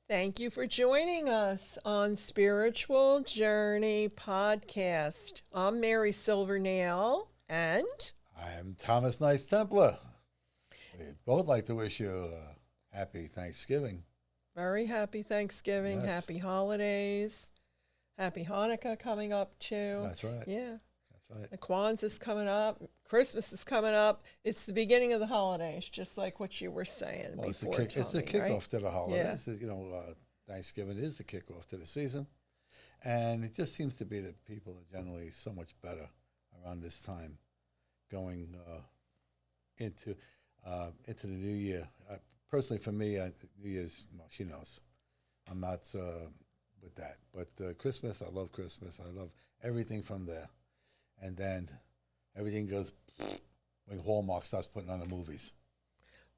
Thank you for joining us on Spiritual Journey Podcast. I'm Mary Silvernail, and I am Thomas Knights Templar. We'd both like to wish you a happy Thanksgiving. very happy Thanksgiving, Yes. happy holidays, happy Hanukkah coming up too. That's right. Yeah, That's right. the Kwanzaa's coming up, Christmas is coming up. It's the beginning of the holidays, just like what you were saying Well, it's before. it's the Tommy, right? kickoff to the holidays. Thanksgiving is the kickoff to the season. And it just seems to be that people are generally so much better around this time going into the new year. Personally, for me, New Year's, well, she knows. I'm not with that. But Christmas, I love Christmas. I love everything from there. And then everything goes when Hallmark starts putting on the movies.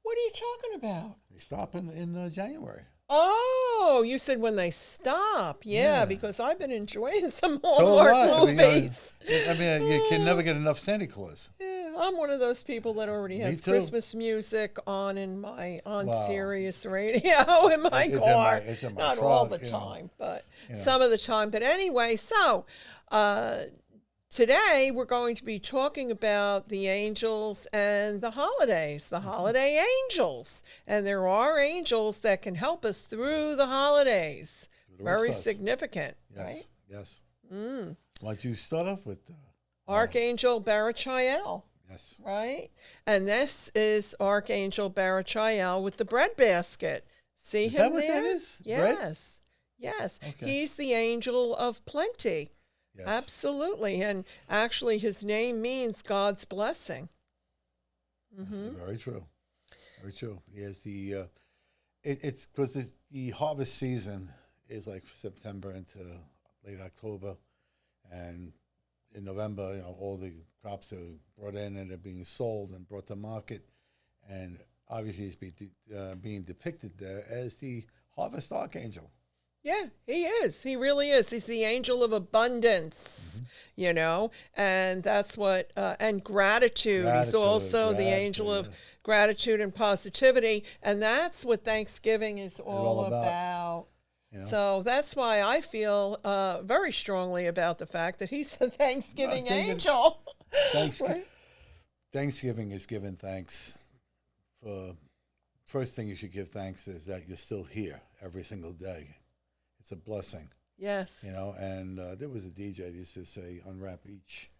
What are you talking about? They stop in January. Oh, you said when they stop. Yeah, Yeah. because I've been enjoying some So Hallmark am I. movies. You can never get enough Santa Claus. Yeah, I'm one of those people that already Me has too. Christmas music on Wow. Sirius radio in my It's in car. it's in my Not truck, all the you know. time, but You know. some of the time. But anyway, so today we're going to be talking about the angels and the holidays, the holiday angels. And there are angels that can help us through the holidays. Good old Very sus. significant, Yes, right? yes. Why don't you start off with Archangel Barachiel, yes. right? And this is Archangel Barachiel with the bread basket. See Is him that what there? that is? Bread? Yes. Yes. Okay. He's the angel of plenty. Yes. Absolutely. And actually, his name means God's blessing. That's very true. Very true. He has the. It's because the harvest season is like September into late October, and in November, all the crops are brought in and they're being sold and brought to market, and obviously he's being depicted there as the harvest archangel. Yeah, he is. He really is. He's the angel of abundance, and that's what, and gratitude. He's Gratitude, also the angel of gratitude. gratitude and positivity, and that's what Thanksgiving is all all about. about. You know? So that's why I feel very strongly about the fact that he's the Thanksgiving thinking- angel. Thanksgiving, Right? Thanksgiving is giving thanks for. First thing you should give thanks is that you're still here every single day. It's a blessing, Yes. and there was a DJ that used to say, unwrap each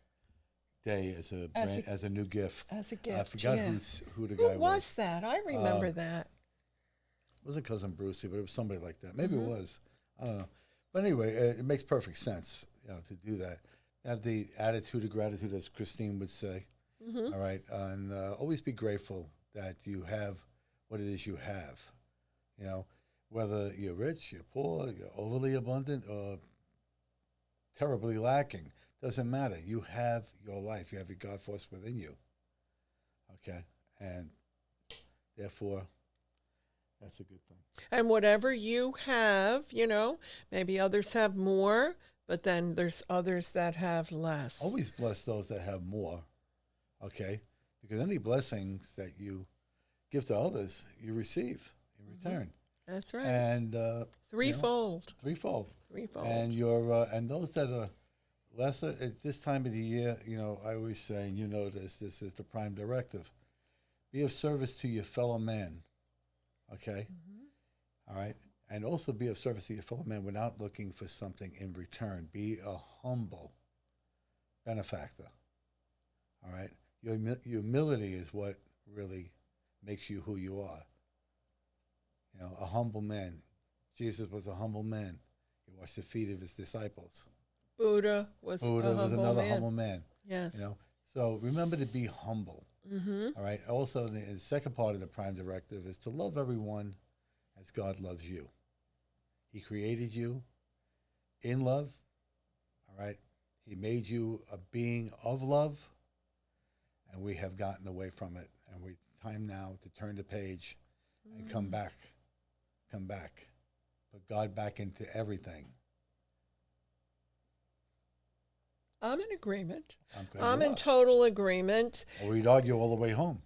day as a As a- as a new gift. As a I gift. forgot yeah. who the Who guy was that? I remember that. It wasn't Cousin Brucey, but it was somebody like that. Maybe Mm-hmm. it was. I don't know. But anyway, it makes perfect sense, to do that. Have the attitude of gratitude, as Christine would say. Mm-hmm. All right, and always be grateful that you have what it is you have. Whether you're rich, you're poor, you're overly abundant, or terribly lacking, doesn't matter. You have your life. You have your God force within you. Okay, and therefore, that's a good thing. And whatever you have, maybe others have more, but then there's others that have less. Always bless those that have more. Okay, because any blessings that you give to others, you receive in return. That's right. And Threefold. threefold. Threefold. And your and those that are lesser at this time of the year, I always say, and you know this is the prime directive: be of service to your fellow man. Okay, all right, and also be of service to your fellow man without looking for something in return. Be a humble benefactor. All right, your humility is what really makes you who you are. A humble man. Jesus was a humble man. He washed the feet of his disciples. Buddha was Buddha a was humble another man. humble man. Yes. So remember to be humble. Mm-hmm. All right. Also, the second part of the prime directive is to love everyone as God loves you. He created you in love. All right. He made you a being of love, and we have gotten away from it. And we time now to turn the page and come back come back. Put God back into everything. I'm in agreement. I'm glad I'm you in are. total agreement. Or we'd argue all the way home.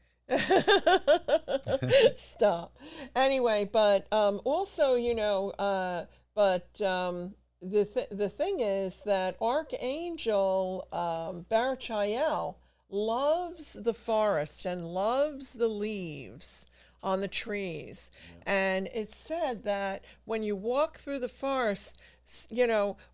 Stop. Anyway, but also, the thing is that Archangel Barachiel loves the forest and loves the leaves on the trees. And it's said that when you walk through the forest,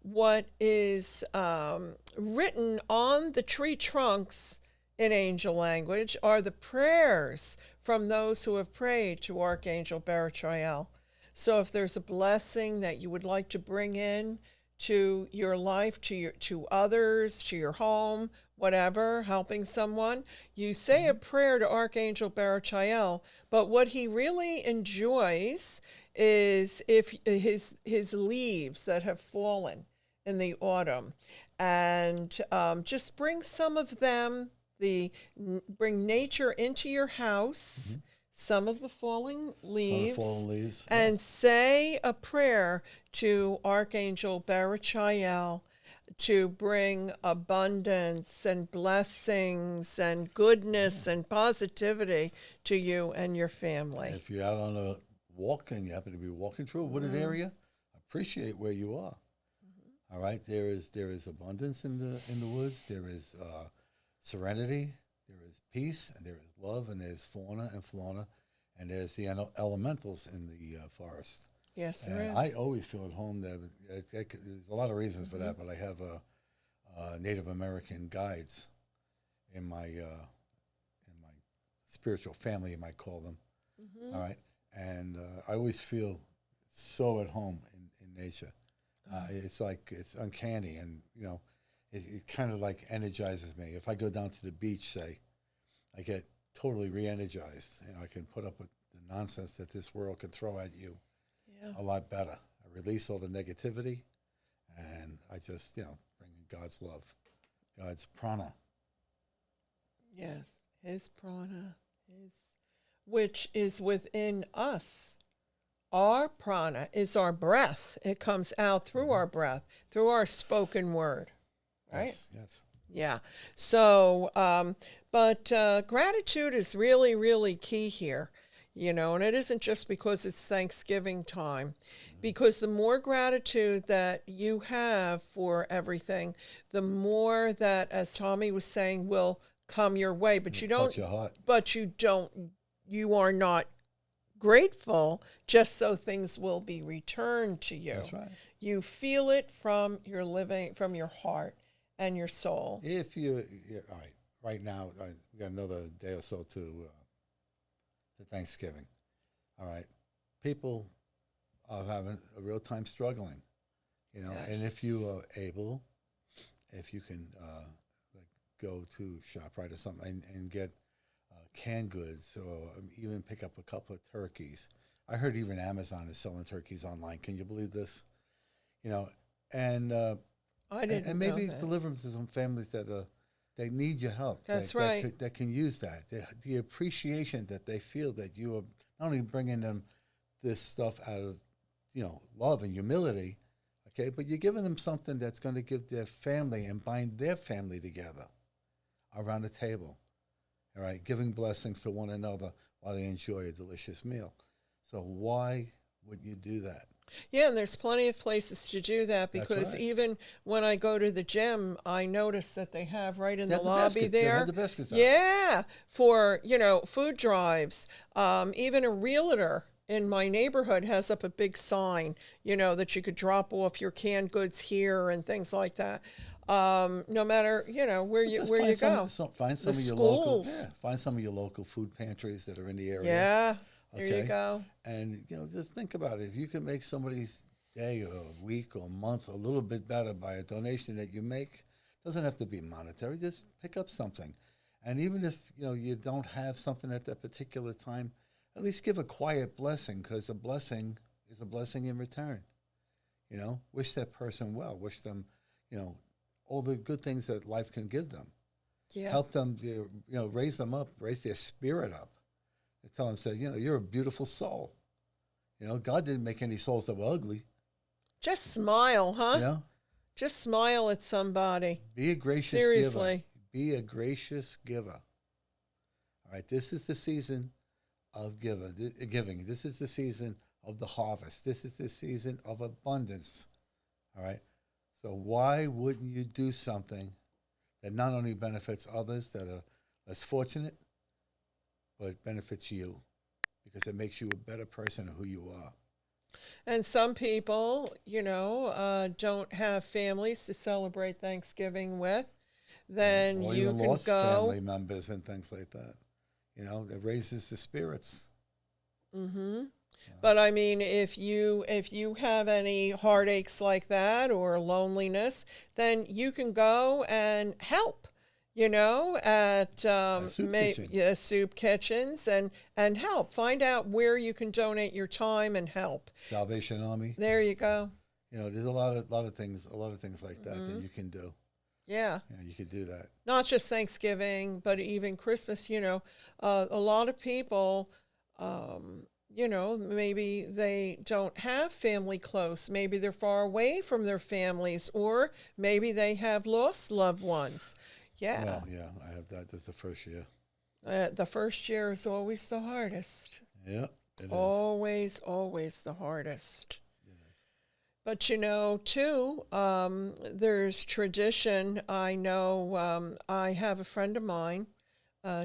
what is written on the tree trunks in angel language are the prayers from those who have prayed to Archangel Barachiel. So if there's a blessing that you would like to bring in to your life, to others, to your home, whatever, helping someone, you say a prayer to Archangel Barachiel. But what he really enjoys is if his leaves that have fallen in the autumn, and just bring some of them. Bring nature into your house, some of the falling leaves, and say a prayer to Archangel Barachiel to bring abundance and blessings and goodness and positivity to you and your family. If you're out on a walk and you happen to be walking through a wooded area, appreciate where you are. All right, there is abundance in the woods. There is serenity, there is peace, and there is love, and there's fauna and flora, and there's the elementals in the forest. Yes, there is. I always feel at home. There's a lot of reasons for that, but I have Native American guides in my spiritual family, you might call them. All right, and I always feel so at home in nature. It's like it's uncanny, and it kind of like energizes me. If I go down to the beach, say, I get totally re-energized. I can put up with the nonsense that this world can throw at you a lot better. I release all the negativity, and I just, bring in God's love, God's prana. Yes, his prana, which is within us. Our prana is our breath. It comes out through our breath, through our spoken word. Right? Yes. Yeah. So, but gratitude is really, really key here, and it isn't just because it's Thanksgiving time, because the more gratitude that you have for everything, the more that, as Tommy was saying, will come your way. But you are not grateful just so things will be returned to you. That's right. You feel it from your heart and your soul. If all right, right now we got another day or so to Thanksgiving. All right, people are having a real time struggling, and if you are able, if you can go to ShopRite or something and get canned goods, or even pick up a couple of turkeys. I heard even Amazon is selling turkeys online. Can you believe this? And I didn't and maybe know that. deliver them to some families that they need your help. That's right. That can use that. The appreciation that they feel that you are not only bringing them this stuff out of love and humility, okay, but you're giving them something that's going to give their family and bind their family together around the table. All right, giving blessings to one another while they enjoy a delicious meal. So why would you do that? Yeah, and there's plenty of places to do that, because even when I go to the gym, I notice that they have right in the lobby there. They have the baskets out. Yeah, for food drives. Even a realtor in my neighborhood has up a big sign, that you could drop off your canned goods here and things like that. No matter where you go. Find some of your find some of your local food pantries that are in the area. Yeah. There you go. And just think about it. If you can make somebody's day or week or month a little bit better by a donation that you make, doesn't have to be monetary. Just pick up something. And even if you don't have something at that particular time, at least give a quiet blessing, because a blessing is a blessing in return. Wish that person well. Wish them, all the good things that life can give them. Yeah. Help them, raise them up, raise their spirit up. They tell them, say, you're a beautiful soul. You know, God didn't make any souls that were ugly. Just smile, huh? You know, Just smile at somebody. be a gracious giver. Seriously. Be a gracious giver. All right, this is the season of giving. This is the season of the harvest. This is the season of abundance. All right. So why wouldn't you do something that not only benefits others that are less fortunate, but benefits you because it makes you a better person of who you are. And some people, don't have families to celebrate Thanksgiving with. Then Or you even can lost go. family members and things like that. You know, it raises the spirits. Mm-hmm. But I mean, if you have any heartaches like that or loneliness, then you can go and help. At soup kitchens and help. Find out where you can donate your time and help. Salvation Army. There you go. You know, there's a lot of things like that that you can do. Yeah. You could do that. Not just Thanksgiving, but even Christmas. A lot of people. Maybe they don't have family close. Maybe they're far away from their families, or maybe they have lost loved ones. Yeah. Well, yeah, I have that. This is the first year. The first year is always the hardest. Yeah, it is. Always the hardest. It is. But too, there's tradition. I know I have a friend of mine.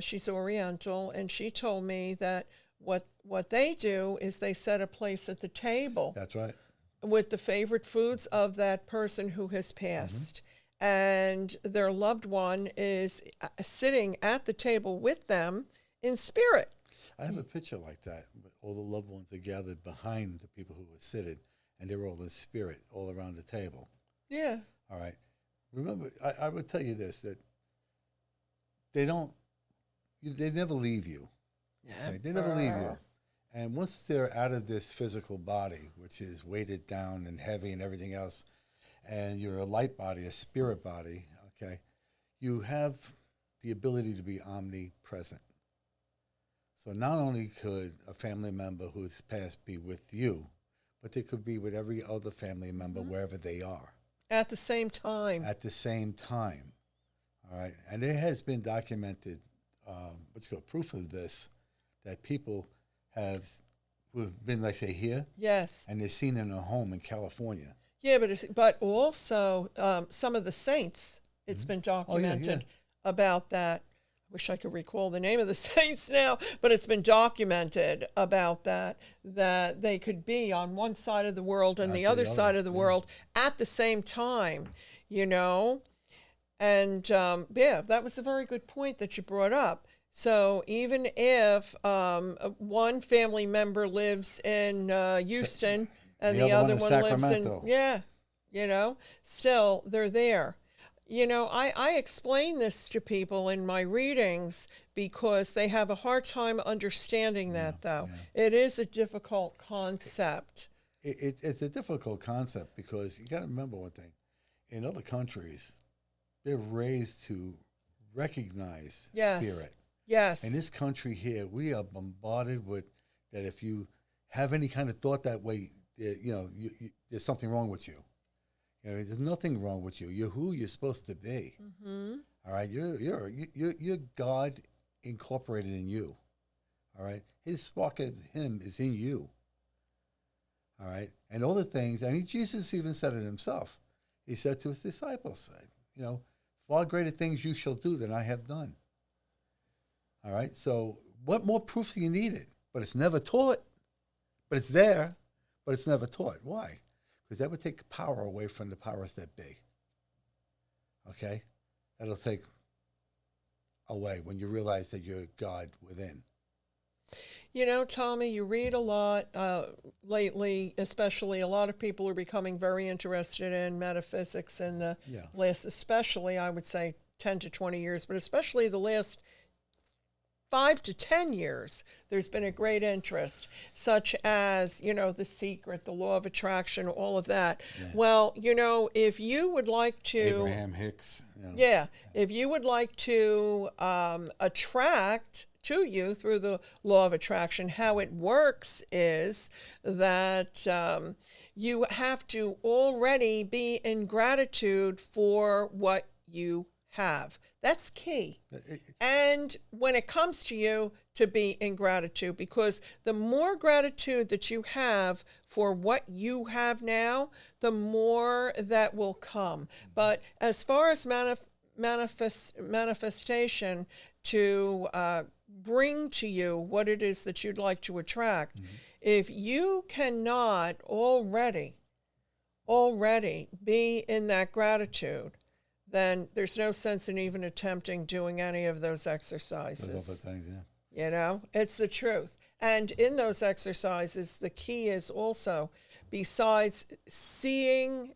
She's Oriental, and she told me that what they do is they set a place at the table. That's right. With the favorite foods of that person who has passed. And their loved one is sitting at the table with them in spirit. I have a picture like that. All the loved ones are gathered behind the people who were seated, and they're all in spirit all around the table. Yeah. All right. Remember, I would tell you this, that they never leave you. Okay? They never leave you. And once they're out of this physical body, which is weighted down and heavy and everything else, and you're a light body, a spirit body, okay, you have the ability to be omnipresent. So not only could a family member who's passed be with you, but they could be with every other family member wherever they are. At the same time. At the same time. All right. And it has been documented, proof of this, that people who've been, like, say, here. Yes. And they're seen in a home in California. Yeah, but also some of the saints, it's been documented about that. I wish I could recall the name of the saints now, but it's been documented about that they could be on one side of the world and the other side of the world at the same time, And, that was a very good point that you brought up. So even if one family member lives in Houston, and the other one lives in, still they're there. I explain this to people in my readings because they have a hard time understanding that, though. Yeah. It is a difficult concept. It's a difficult concept because you got to remember one thing. In other countries, they're raised to recognize spirit. Yes. In this country here, we are bombarded with that if you have any kind of thought that way, there's something wrong with you. There's nothing wrong with you. You're who you're supposed to be. Mm-hmm. All right, you're God incorporated in you. All right, His spark of Him is in you. All right, and all the things. I mean, Jesus even said it Himself. He said to His disciples, far greater things you shall do than I have done. All right, so what more proof do you need it? But it's never taught. But it's there, but it's never taught. Why? Because that would take power away from the powers that be. Okay? That'll take away when you realize that you're God within. Tommy, you read a lot lately, especially a lot of people are becoming very interested in metaphysics in the last, especially, I would say, 10 to 20 years, but especially the last 5 to 10 years, there's been a great interest, such as, The Secret, the Law of Attraction, all of that. Yeah. Well, if you would like to... Abraham Hicks. Yeah, if you would like to attract to you through the law of attraction. How it works is that you have to already be in gratitude for what you have. That's key. And when it comes to you, to be in gratitude, because the more gratitude that you have for what you have now, the more that will come. But as far as manifestation to bring to you what it is that you'd like to attract, if you cannot already be in that gratitude, then there's no sense in even attempting doing any of those exercises. Those other things, yeah. You know, it's the truth. And in those exercises, the key is also, besides seeing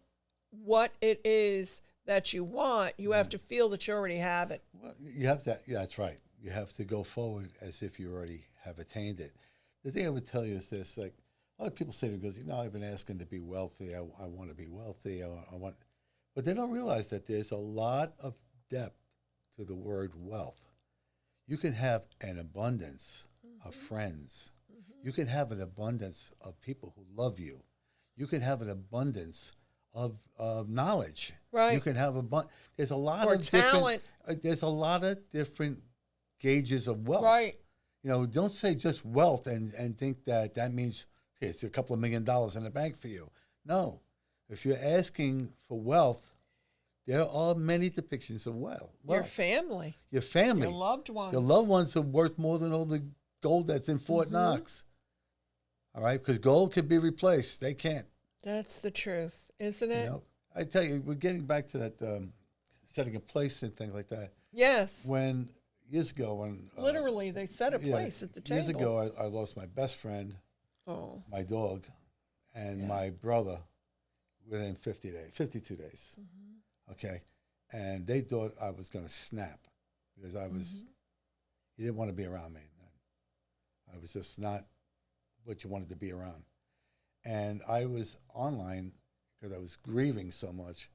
what it is that you want, you have to feel that you already have it. Well, you have to, yeah, that's right. You have to go forward as if you already have attained it. The thing I would tell you is this, like, a lot of people say to me, goes, I've been asking to be wealthy. I want to be wealthy. I want, but they don't realize that there's a lot of depth to the word wealth. You can have an abundance of friends. You can have an abundance of people who love you. You can have an abundance of knowledge. Right. You can have there's a lot Or of talent. there's a lot of different gauges of wealth. Right. Don't say just wealth and think that means it's a couple of $1 million in the bank for you. No. If you're asking for wealth, there are many depictions of wealth. Your family. Your family. Your loved ones. Your loved ones are worth more than all the gold that's in Fort Knox. All right? Because gold can be replaced. They can't. That's the truth, isn't it? I tell you, we're getting back to that setting a place and things like that. Yes. Years ago, literally, they set a place at the table. Years ago, I lost my best friend, my dog, and my brother within 52 days. Okay, and they thought I was going to snap because he didn't want to be around me. I was just not what you wanted to be around. And I was online because I was grieving so much,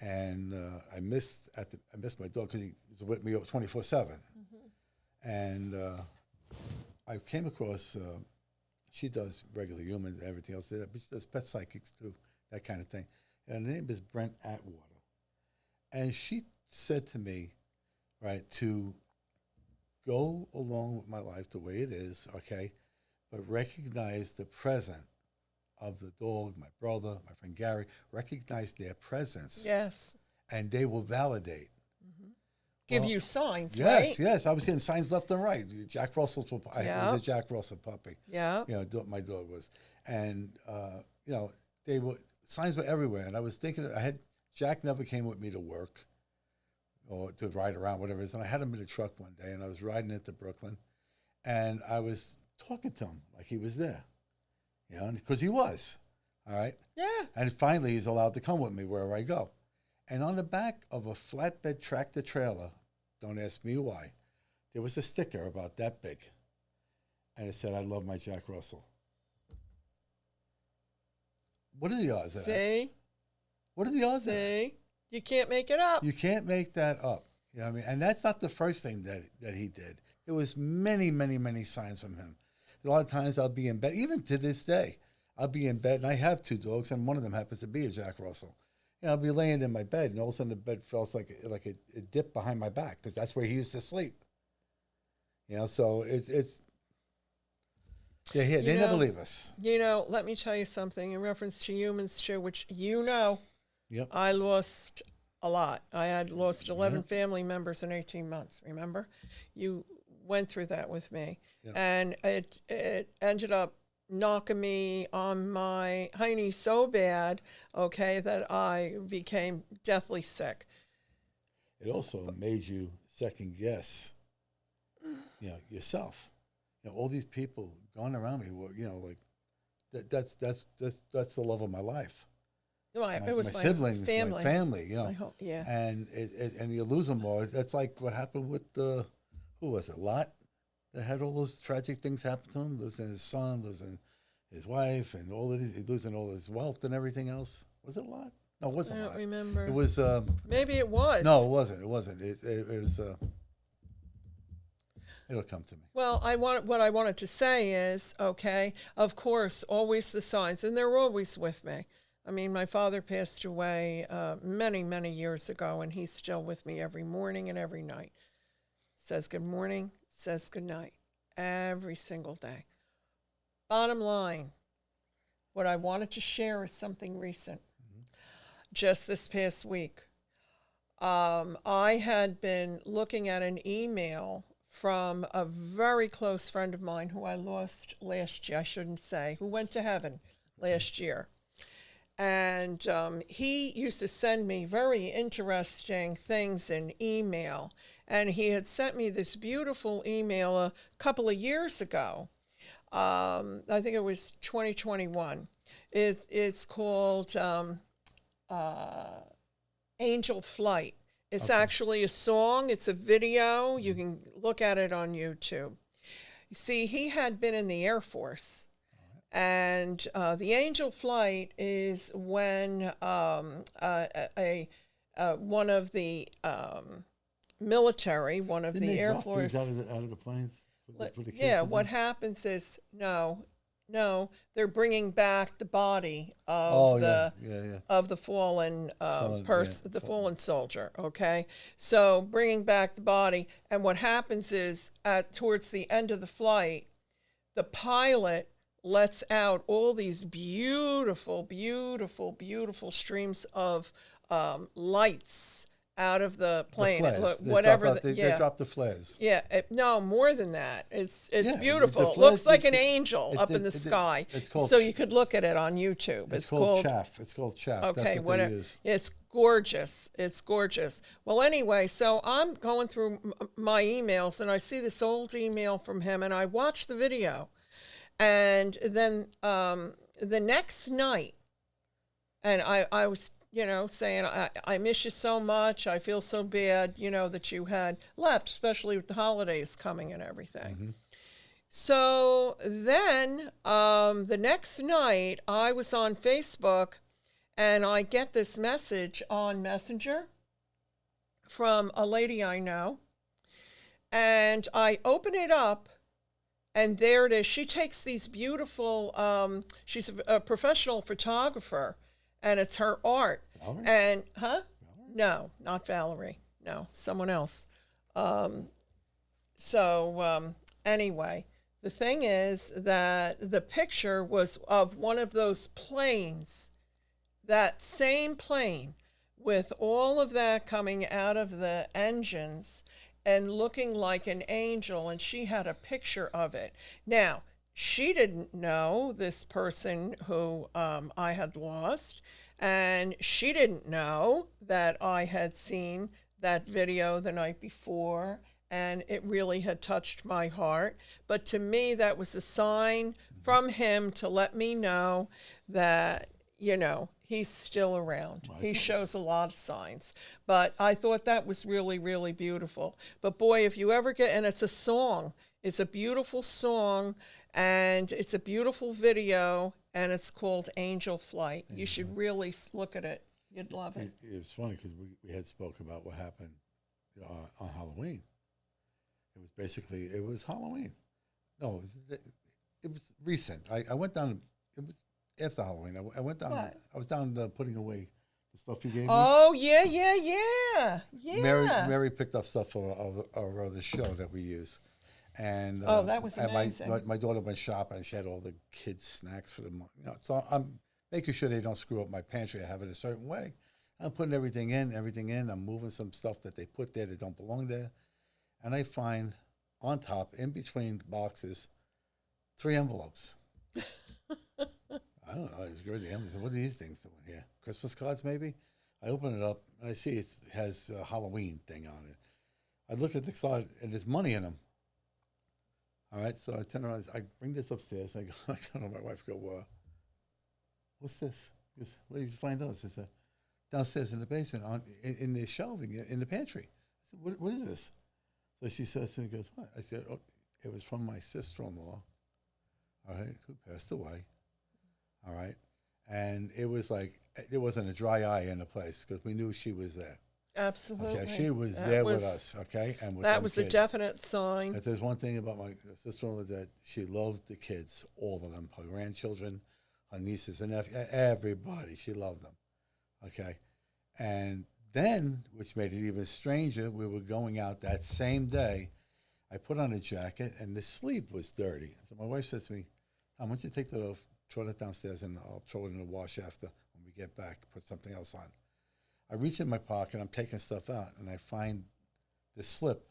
and I missed my dog because he was with me 24/7. And I came across, she does regular humans and everything else, but she does pet psychics too, that kind of thing. And her name is Brent Atwater. And she said to me, right, to go along with my life the way it is, okay, but recognize the present of the dog, my brother, my friend Gary, recognize their presence. Yes. And they will validate. Give you signs, yes, right? Yes, I was getting signs left and right. Jack Russell's, I was a Jack Russell puppy. Yeah. My dog was. And, signs were everywhere. And I was thinking, Jack never came with me to work or to ride around, whatever it is. And I had him in a truck one day, and I was riding into Brooklyn, and I was talking to him like he was there, because he was, all right? Yeah. And finally, he's allowed to come with me wherever I go. And on the back of a flatbed tractor trailer, don't ask me why, there was a sticker about that big. And it said, "I love my Jack Russell." What are the odds of that? See? What are the odds of that? See? You can't make it up. You can't make that up. You know what I mean? And that's not the first thing that he did. There was many, many, many signs from him. A lot of times I'll be in bed, even to this day, I'll be in bed, and I have 2 dogs, and one of them happens to be a Jack Russell. I'll be laying in my bed, and all of a sudden the bed feels like it dipped behind my back, because that's where he used to sleep. So it's they're here. They never leave us. Let me tell you something in reference to humans too, which Yep. I lost a lot. I had lost 11 family members in 18 months, remember? You went through that with me. Yep. And it ended up knocking me on my hiney so bad, okay, that I became deathly sick. It also made you second guess, yourself. All these people going around me were, that's the love of my life. It was my siblings, family. my family, Yeah. And and you lose them all. That's like what happened with who was it, Lot, that had all those tragic things happen to him, losing his son, losing his wife, and losing all his wealth and everything else. Was it Lot? No, it wasn't I don't Lot. remember. It was. Maybe it was. No, it wasn't. It wasn't. It was. It'll come to me. Well, what I wanted to say is, okay, of course, always the signs, and they're always with me. I mean, my father passed away many, many years ago, and he's still with me every morning and every night. Says good morning, says good night, every single day. Bottom line, what I wanted to share is something recent. Just this past week, I had been looking at an email from a very close friend of mine who I lost last year, I shouldn't say, who went to heaven last year. And he used to send me very interesting things in email. And he had sent me this beautiful email a couple of years ago. I think it was 2021. It's called Angel Flight. It's actually a song. It's a video. You can look at it on YouTube. See, he had been in the Air Force. And the Angel Flight is when one of the military, one of Didn't the they Air drop Force. these out of the planes? For the kids Yeah, to what do? happens is, no, they're bringing back the body of Oh, the yeah. of the fallen Fallen, person, yeah, the fallen soldier. Okay, so bringing back the body, and what happens is, towards the end of the flight, the pilot lets out all these beautiful, beautiful, beautiful streams of lights out of the plane. The flares. Whatever. They drop the flares. Yeah, no, more than that. It's Yeah, beautiful. the It looks flares- like an it- angel up in the it- sky. it's called So you could look at it on YouTube. It's called chaff. It's called chaff. Okay, That's what whatever. they use. It's gorgeous. It's gorgeous. Well, anyway, so I'm going through my emails and I see this old email from him, and I watch the video, and then the next night, and I was, saying, I miss you so much. I feel so bad, that you had left, especially with the holidays coming and everything. Mm-hmm. So then the next night, I was on Facebook, and I get this message on Messenger from a lady I know. And I open it up, and there it is. She takes these beautiful, she's a professional photographer, and it's her art. Valerie? And, No, not Valerie. No, someone else. Anyway, the thing is that the picture was of one of those planes, that same plane, with all of that coming out of the engines and looking like an angel, and she had a picture of it. Now, she didn't know this person who I had lost, and she didn't know that I had seen that video the night before, and it really had touched my heart. But to me, that was a sign from him to let me know that, he's still around. He shows a lot of signs. But I thought that was really, really beautiful. But boy, if you ever and it's a song, it's a beautiful song, and it's a beautiful video, and it's called Angel Flight. You should really look at it. You'd love it. It was funny because we had spoke about what happened on Halloween. It was Halloween. No, it was recent. I went down. It was after Halloween. I went down. What? I was down putting away the stuff you gave me. Oh, yeah. Mary picked up stuff for the show that we use, and that was and amazing. my daughter went shopping and she had all the kids' snacks for the month. So I'm making sure they don't screw up my pantry. I have it a certain way. I'm putting everything in. I'm moving some stuff that they put there that don't belong there, and I find on top, in between boxes, 3 envelopes. I don't know. I was going to the what are these things doing here? Christmas cards, maybe? I open it up, and I see it has a Halloween thing on it. I look at the side, and there's money in them. All right, so I turn around. I bring this upstairs. I go to my wife, what's this? She goes, what did you find out? She said, downstairs in the basement, in the shelving, in the pantry. I said, what is this? So she says to me, goes, what? I said, it was from my sister-in-law, all right, who passed away. All right. And it was like, there wasn't a dry eye in the place because we knew she was there. Absolutely. Okay, she was That there was, with us. Okay, and with That them was a kids. definite sign. If there's one thing about my sister-in-law, that she loved the kids, all of them, her grandchildren, her nieces and nephews, everybody. She loved them. Okay, and then, which made it even stranger, we were going out that same day. I put on a jacket, and the sleeve was dirty. So my wife says to me, "Why don't you take that off, throw it downstairs, and I'll throw it in the wash after when we get back. Put something else on." I reach in my pocket. I'm taking stuff out, and I find the slip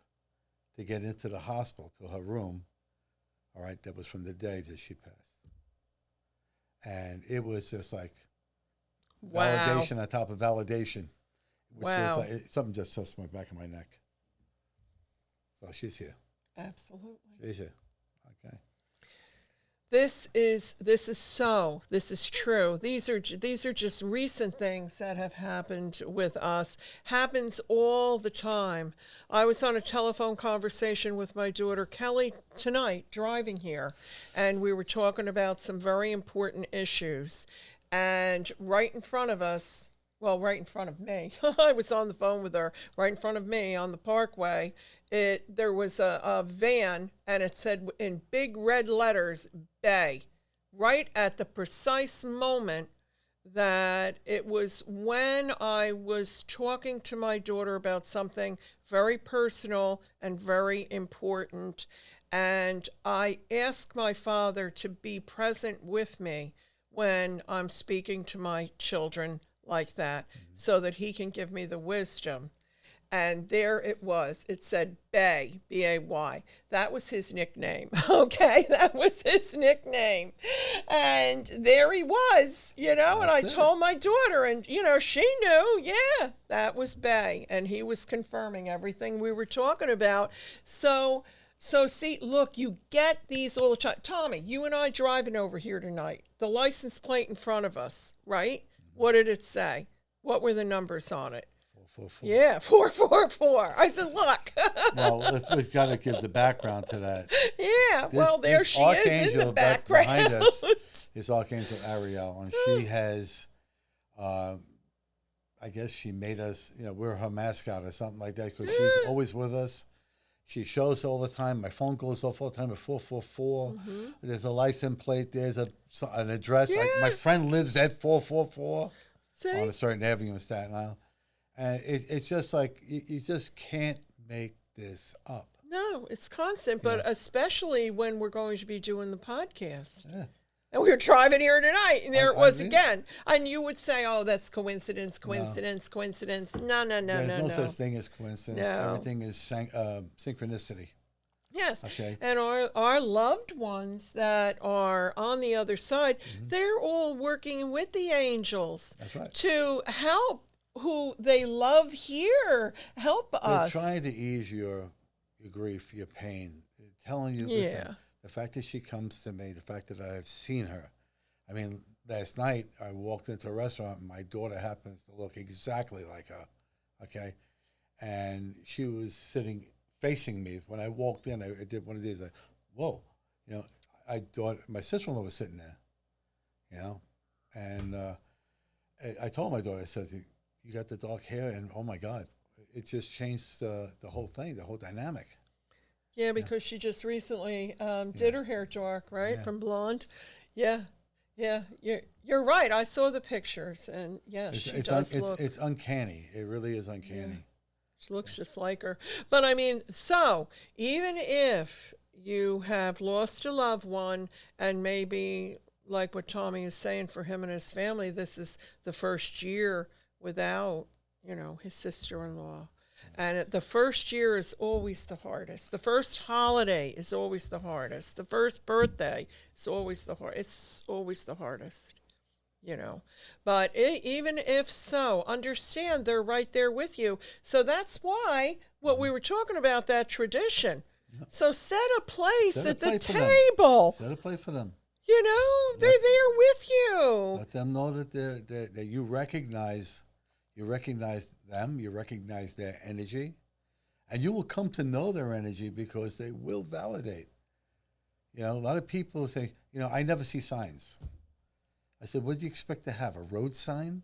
to get into the hospital to her room. All right, that was from the day that she passed, and it was just like Wow. validation on top of validation, which Wow. was like something just touched my back of my neck. So she's here. Absolutely. She's here. Okay. This is true. These are just recent things that have happened with us. Happens all the time. I was on a telephone conversation with my daughter Kelly tonight driving here, and we were talking about some very important issues. And right in front of us, well, right in front of me, I was on the phone with her, right in front of me on the parkway, there was a van, and it said in big red letters, Bay, right at the precise moment that it was when I was talking to my daughter about something very personal and very important. And I asked my father to be present with me when I'm speaking to my children like that, so that he can give me the wisdom. And there it was. It said Bay, B-A-Y. That was his nickname. Okay, that was his nickname. And there he was, and I told my daughter, and, she knew, yeah, that was Bay. And he was confirming everything we were talking about. So see, look, you get these all the time. Tommy, you and I driving over here tonight. The license plate in front of us, right? What did it say? What were the numbers on it? 444. Yeah, 444. I said, look. Well, we've got to give the background to that. Yeah, well, there this she is in the background. behind us is Archangel Ariel, and she has, I guess she made us, we're her mascot or something like that, because she's always with us. She shows all the time. My phone goes off all the time at 444. There's a license plate. There's an address. Yeah. My friend lives at 444 See? on a certain avenue in Staten Island. And it's just like, you just can't make this up. No, it's constant, but especially when we're going to be doing the podcast. Yeah. And we were driving here tonight, and there it was I mean, again. And you would say, oh, that's coincidence. No. There's no such thing as coincidence. No. Everything is synchronicity. Yes. Okay. And our loved ones that are on the other side, they're all working with the angels. That's right. To help who they love here, help us. They're trying to ease your grief, your pain, telling you, listen, the fact that she comes to me, the fact that I've seen her. I mean, last night I walked into a restaurant and my daughter happens to look exactly like her, okay? And she was sitting facing me. When I walked in, I did one of these, like, whoa. I thought my sister-in-law was sitting there, and I told my daughter, I said, you got the dark hair, and oh my God, it just changed the whole thing, the whole dynamic. Yeah, because she just recently did her hair dark, right, from blonde. Yeah, you're right. I saw the pictures, and she does look. It's uncanny. It really is uncanny. Yeah. She looks just like her. But I mean, so even if you have lost a loved one, and maybe like what Tommy is saying, for him and his family, this is the first year without, his sister-in-law. And the first year is always the hardest. The first holiday is always the hardest. The first birthday is always the hardest. It's always the hardest, But even if so, understand they're right there with you. So that's why what we were talking about, that tradition. So set a place at the table. Set a place for them. They're there with you. Let them know that that you recognize them, you recognize their energy, and you will come to know their energy because they will validate. A lot of people say, I never see signs. I said, what do you expect to have? A road sign?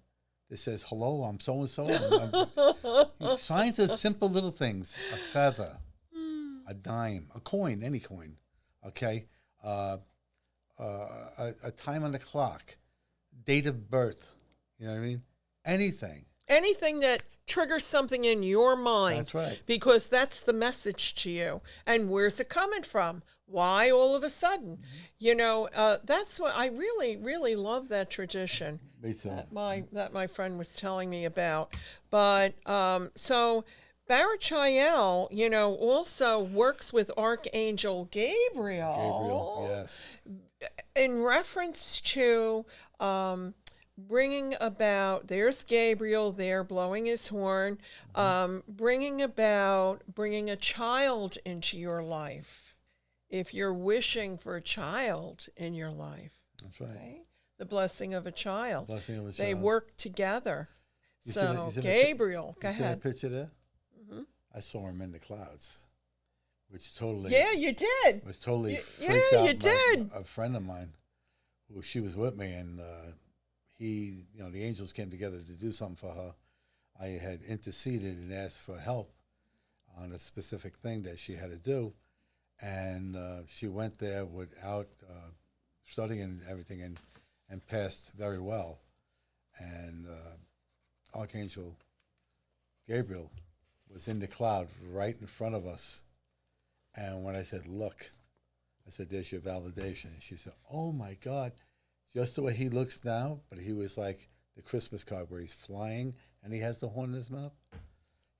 that says, hello, I'm so-and-so. Signs are simple little things. A feather, a dime, a coin, any coin, okay? A time on the clock, date of birth, you know what I mean? Anything. Anything that triggers something in your mind. That's right. Because that's the message to you. And where's it coming from? Why all of a sudden? You know, that's what I really, really love that tradition. Me too. That my friend was telling me about. But so Baruch-Hallel, you know, also works with Archangel Gabriel, yes. in reference to bringing about, there's Gabriel there blowing his horn, bringing a child into your life. If you're wishing for a child in your life, That's right. okay? The blessing of a child. Blessing of a They child. work together. You see So that Gabriel, go you see that ahead. picture there? I saw him in the clouds, which totally Yeah, you did. was totally Yeah, freaked out. you did. A friend of mine, who she was with me, and he, you know, the angels came together to do something for her. I had interceded and asked for help on a specific thing that she had to do, and she went there without studying and everything, and passed very well. And Archangel Gabriel was in the cloud right in front of us. And when I said, look, I said, there's your validation. And she said, oh my God, just the way he looks now, but he was like the Christmas card where he's flying and he has the horn in his mouth.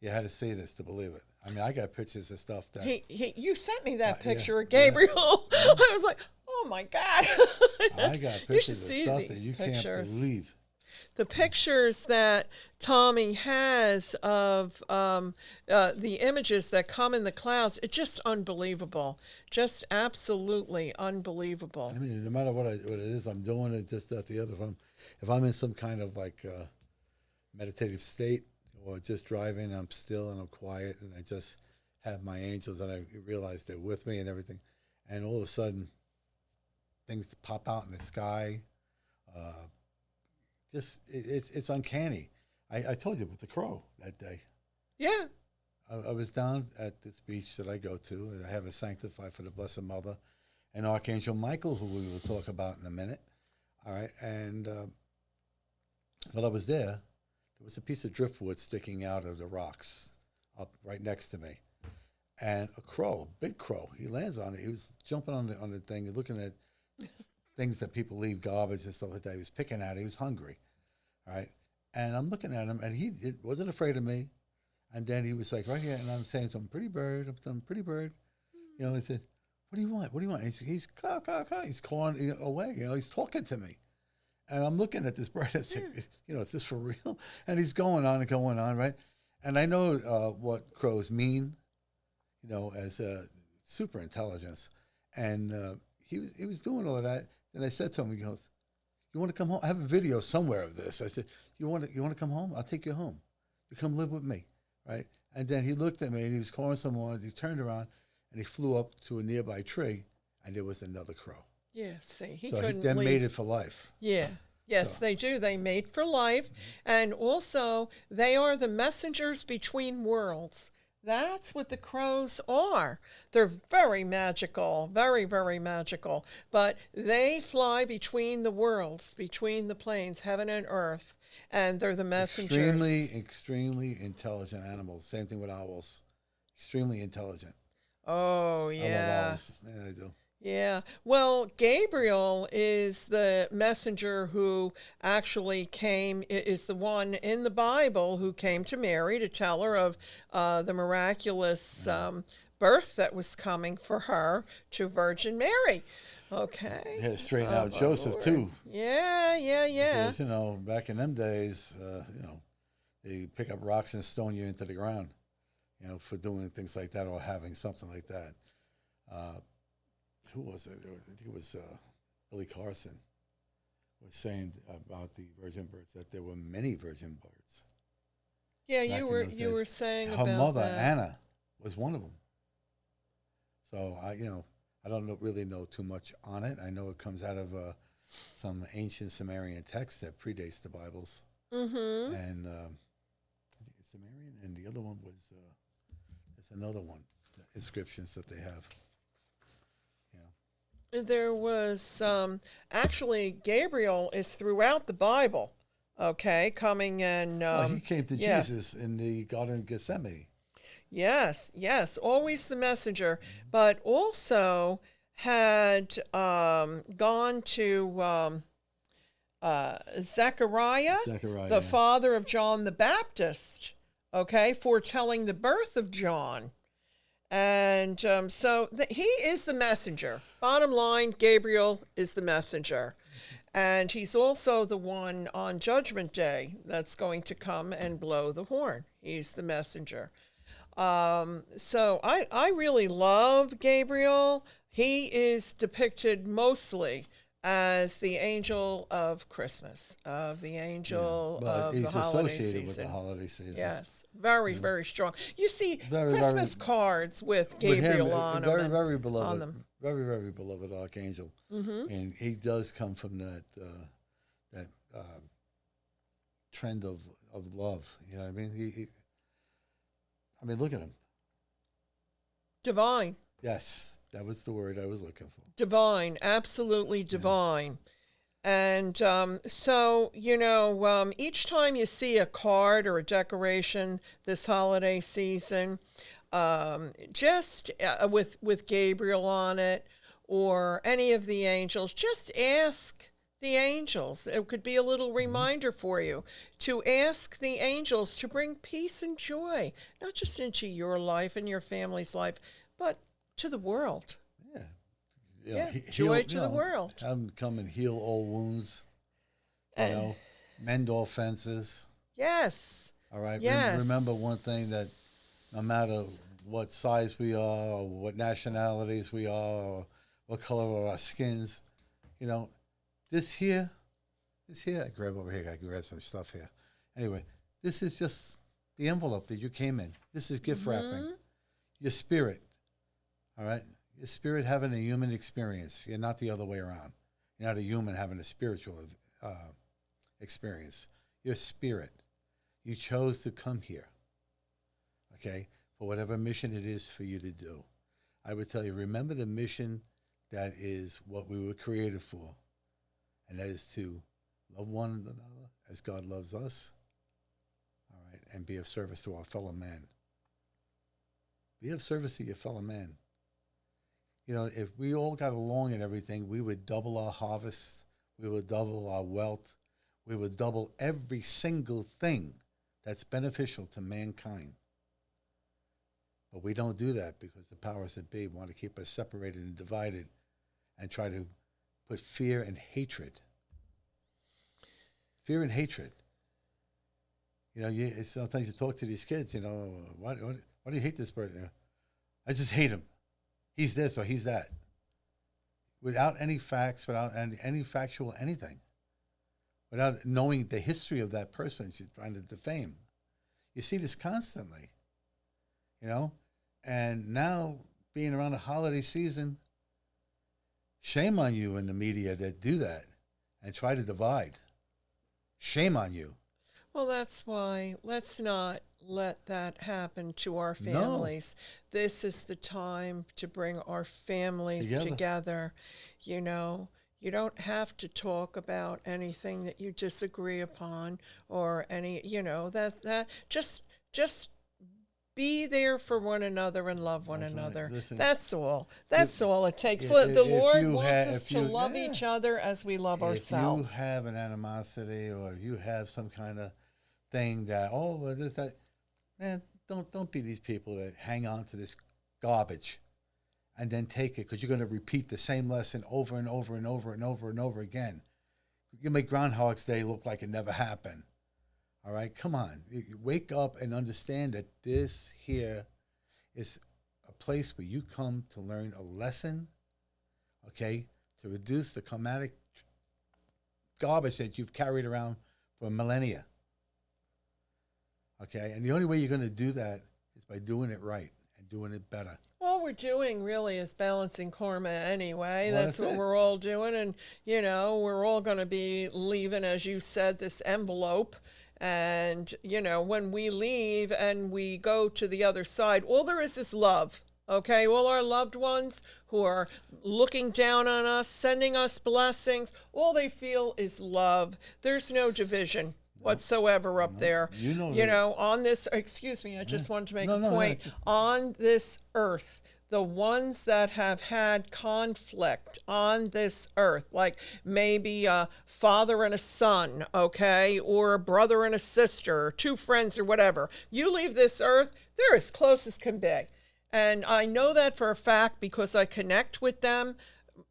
You had to see this to believe it. I mean, I got pictures of stuff that... You sent me that yeah, picture of Gabriel. I was like, oh my God. I got You should pictures of see stuff these that you pictures. can't believe. The pictures that Tommy has of the images that come in the clouds, it's just unbelievable. Just absolutely unbelievable. I mean, no matter what it is I'm doing, it just that the other. If I'm in some kind of like meditative state or just driving, I'm still and I'm quiet and I just have my angels and I realize they're with me and everything. And all of a sudden, things pop out in the sky. It's uncanny. I told you about the crow that day. Yeah. I was down at this beach that I go to, and I have a sanctified for the Blessed Mother, and Archangel Michael, who we will talk about in a minute. All right, and while I was there was a piece of driftwood sticking out of the rocks up right next to me, and a crow, big crow. He lands on it. He was jumping on the thing, looking at things that people leave, garbage and stuff like that. He was picking at it. He was hungry, all right. And I'm looking at him, and he wasn't afraid of me. And then he was like, right here, and I'm saying something, pretty bird, pretty bird. You know, he said, what do you want? What do you want? He's caw, caw, caw. He's calling away. You know, he's talking to me. And I'm looking at this bird. I said, you know, is this for real? And he's going on and going on, right? And I know what crows mean, you know, as super intelligence. And he was doing all of that. And I said to him, he goes, you want to come home? I have a video somewhere of this. I said, you want to come home? I'll take you home. You come live with me, right? And then he looked at me, and he was calling someone. He turned around, and he flew up to a nearby tree, and there was another crow. Yeah, see, he So couldn't then leave. made it for life. Yeah. Yes, So- they do. They mate for life. And also, they are the messengers between worlds. That's what the crows are. They're very magical, very, very magical. But they fly between the worlds, between the planes, heaven and earth. And they're the messengers. Extremely intelligent animals. Same thing with owls. Extremely intelligent. Oh, I yeah. love owls. Yeah, I do. Yeah. Well, Gabriel is the messenger who actually is the one in the Bible who came to Mary to tell her of the miraculous birth that was coming for her to Virgin Mary. Okay. Yeah, straighten Oh, out my Joseph, Lord. too. Yeah. Because, you know, back in them days, you know, they pick up rocks and stone you into the ground, you know, for doing things like that or having something like that. Who was it? I think it was Billy Carson was saying about the virgin birds that there were many virgin birds. Yeah, back you in were those you days. were saying Her about mother, that. Anna, was one of them. So I don't really know too much on it. I know it comes out of some ancient Sumerian text that predates the Bibles. Mm-hmm. and I think it's Sumerian, and the other one was it's another one. The inscriptions that they have. Yeah. There was actually Gabriel is throughout the Bible. Okay, coming and Well, he came to yeah, Jesus in the Garden of Gethsemane. yes, yes, always the messenger, but also had gone to Zechariah, Zechariah. the Yeah. father of John the Baptist, okay, foretelling the birth of John. And he is the messenger. Bottom line, Gabriel is the messenger. And he's also the one on Judgment Day that's going to come and blow the horn. He's the messenger. So I really love Gabriel. He is depicted mostly as the angel of Christmas, of the angel But of the he's holiday associated with the season. holiday season. Yes, very, very strong. You see Very, Christmas very- cards with With him, Gabriel on them. very, and- very on beloved, them. very, very beloved archangel, and he does come from that trend of love. You know what I mean? I mean, look at him. Divine. Yes, that was the word I was looking for. Divine, absolutely divine. And so, each time you see a card or a decoration this holiday season, just with Gabriel on it or any of the angels, just ask the angels. It could be a little reminder for you to ask the angels to bring peace and joy, not just into your life and your family's life, but to the world. Yeah. Yeah, joy to the world. Have him come and heal all wounds. And- Mend all fences. Yes. All right. Yes. Remember one thing, that no matter what size we are, or what nationalities we are, or what color of our skins, this here, I grab over here. I can grab some stuff here. Anyway, this is just the envelope that you came in. This is gift wrapping. Your spirit. All right. Your spirit having a human experience. You're not the other way around. You're not a human having a spiritual experience. Your spirit. You chose to come here, okay, for whatever mission it is for you to do. I would tell you, remember the mission that is what we were created for, and that is to love one another as God loves us, all right, and be of service to our fellow man. Be of service to your fellow man. If we all got along and everything, we would double our harvest, we would double our wealth, we would double every single thing that's beneficial to mankind. But we don't do that because the powers that be want to keep us separated and divided and try to put fear and hatred. Fear and hatred. Sometimes you talk to these kids, why do you hate this person? I just hate him. He's this or he's that. Without any facts, without any factual anything. Without knowing the history of that person she's trying to defame. You see this constantly, and now being around the holiday season, shame on you in the media that do that and try to divide. Shame on you. Well, that's why let's not let that happen to our families. No. This is the time to bring our families together. You don't have to talk about anything that you disagree upon or any, that just be there for one another and love one another. Listen, that's all. That's all it takes. The Lord wants us to love each other as we love ourselves. If you have an animosity or if you have some kind of thing that, man, don't be these people that hang on to this garbage and then take it because you're going to repeat the same lesson over and over and over and over and over again. You make Groundhog's Day look like it never happened. All right, come on. You wake up and understand that this here is a place where you come to learn a lesson, okay, to reduce the karmatic garbage that you've carried around for millennia. Okay, and the only way you're going to do that is by doing it right and doing it better. All we're doing really is balancing karma anyway. Well, that's what we're all doing. And, we're all going to be leaving, as you said, this envelope. And, when we leave and we go to the other side, all there is love. Okay, all our loved ones who are looking down on us, sending us blessings, all they feel is love. There's no division whatsoever up there. On this, excuse me, I just wanted to make a point. On this earth, the ones that have had conflict on this earth, like maybe a father and a son, okay, or a brother and a sister, or two friends or whatever, you leave this earth, they're as close as can be. And I know that for a fact because I connect with them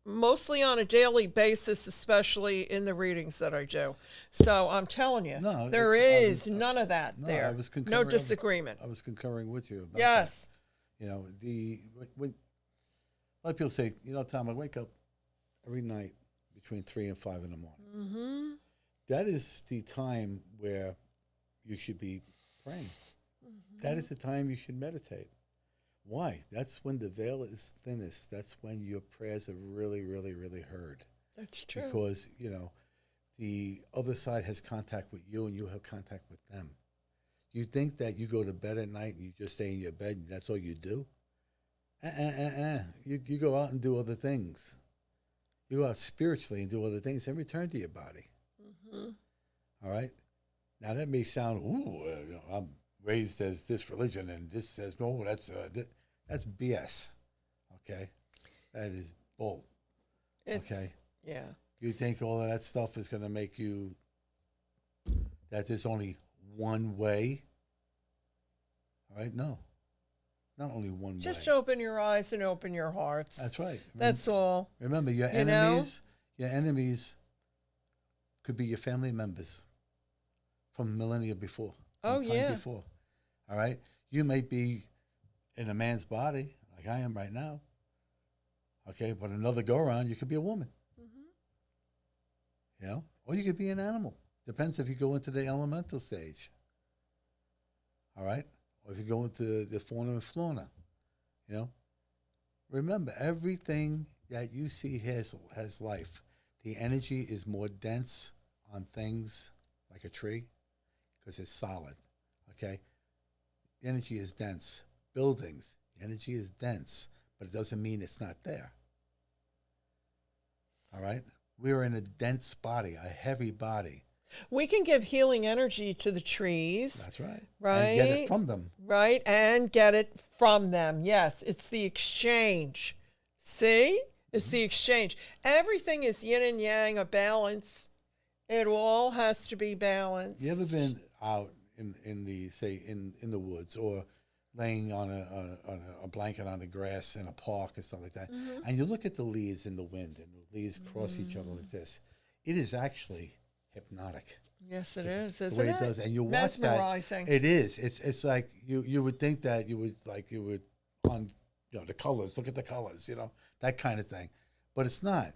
mostly on a daily basis, especially in the readings that I do. So I'm telling you, there is none of that there. I was no disagreement. I was concurring with you about yes. that. When a lot of people say, Tom, I wake up every night between 3 and 5 in the morning. Mm-hmm. That is the time where you should be praying. Mm-hmm. That is the time you should meditate. Why? That's when the veil is thinnest. That's when your prayers are really, really, really heard. That's true. Because, the other side has contact with you and you have contact with them. You think that you go to bed at night and you just stay in your bed and that's all you do? You go out and do other things. You go out spiritually and do other things and return to your body. Mm-hmm. All right? Now, that may sound, I'm raised as this religion and this says, no, that's BS. Okay? That is bull. Okay? Yeah. You think all of that stuff is going to make you, that there's only one way? All right? No. Not only one way. Just open your eyes and open your hearts. That's right. That's all. Remember, your enemies could be your family members from millennia before. Before. All right? You may be in a man's body, like I am right now. Okay? But another go-around, you could be a woman. Mm-hmm. Or you could be an animal. Depends if you go into the elemental stage. All right? Or if you go into the fauna and flora. Remember, everything that you see has life. The energy is more dense on things like a tree because it's solid. Okay? The energy is dense. Buildings, the energy is dense, but it doesn't mean it's not there. All right? We are in a dense body, a heavy body. We can give healing energy to the trees. That's right. Right. And get it from them. Right. And get it from them. Yes. It's the exchange. See? It's the exchange. Everything is yin and yang, a balance. It all has to be balanced. You ever been out in the woods or laying on a blanket on the grass in a park or stuff like that, and you look at the leaves in the wind and the leaves cross each other like this? It is actually hypnotic. Yes, it is. The way it does, and you watch mesmerizing. It is. It's like you would think that you would on the colors. Look at the colors, that kind of thing, but it's not.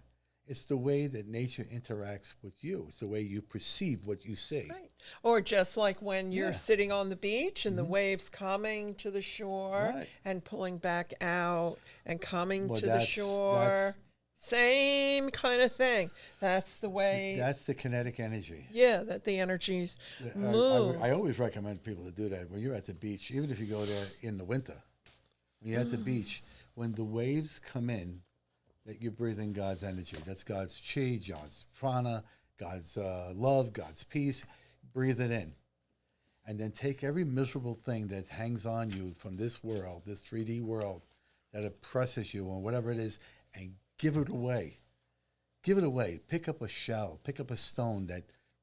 It's the way that nature interacts with you. It's the way you perceive what you see. Right. Or just like when you're sitting on the beach and the waves coming to the shore and pulling back out and coming to the shore. Same kind of thing. That's the way. That's the kinetic energy. Yeah, that the energies move. I always recommend people to do that when you're at the beach, even if you go there in the winter. When you're at the beach, when the waves come in, that you breathe in God's energy. That's God's chi, God's prana, God's love, God's peace. Breathe it in. And then take every miserable thing that hangs on you from this world, this 3D world, that oppresses you or whatever it is, and give it away. Give it away. Pick up a shell. Pick up a stone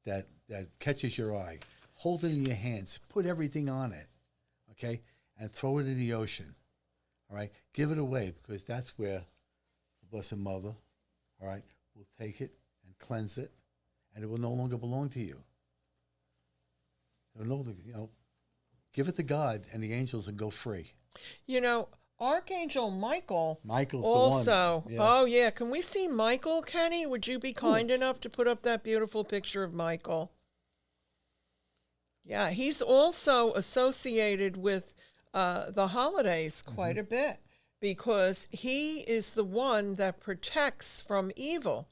that catches your eye. Hold it in your hands. Put everything on it, okay? And throw it in the ocean, all right? Give it away because that's where Blessed Mother, all right, will take it and cleanse it, and it will no longer belong to you. It will no longer, give it to God and the angels and go free. Archangel Michael's also, the one. Yeah. Oh, yeah. Can we see Michael, Kenny? Would you be kind enough to put up that beautiful picture of Michael? Yeah, he's also associated with the holidays quite a bit, because he is the one that protects from evil.